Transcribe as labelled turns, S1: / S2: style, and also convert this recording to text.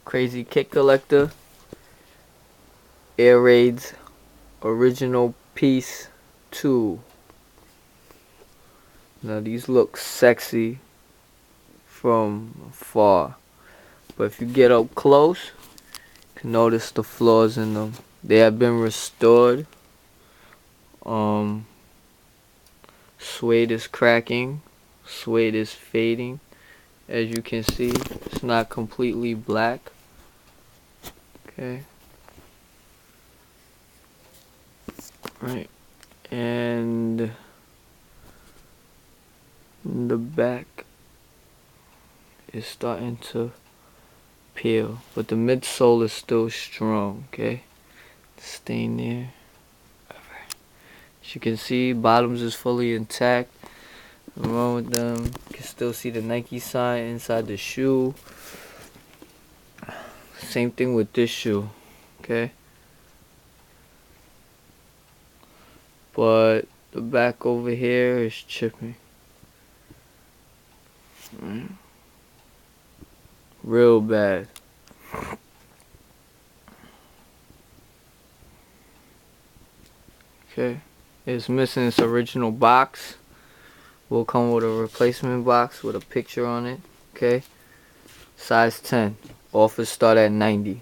S1: Crazy Kick Collector Air Raids Original Piece 2. Now these look sexy from far, but if you get up close, you can notice the flaws in them. They have been restored. Suede is cracking, suede is fading. As you can see, it's not completely black. Okay. Right. And the back is starting to peel, but the midsole is still strong. Okay. Staying there. As you can see, bottoms is fully intact. Nothing wrong with them. You can still see the Nike sign inside the shoe. Same thing with this shoe. Okay. But the back over here is chipping. Real bad. Okay. It's missing its original box. Will come with a replacement box with a picture on it. Okay. Size 10. Offers start at $90.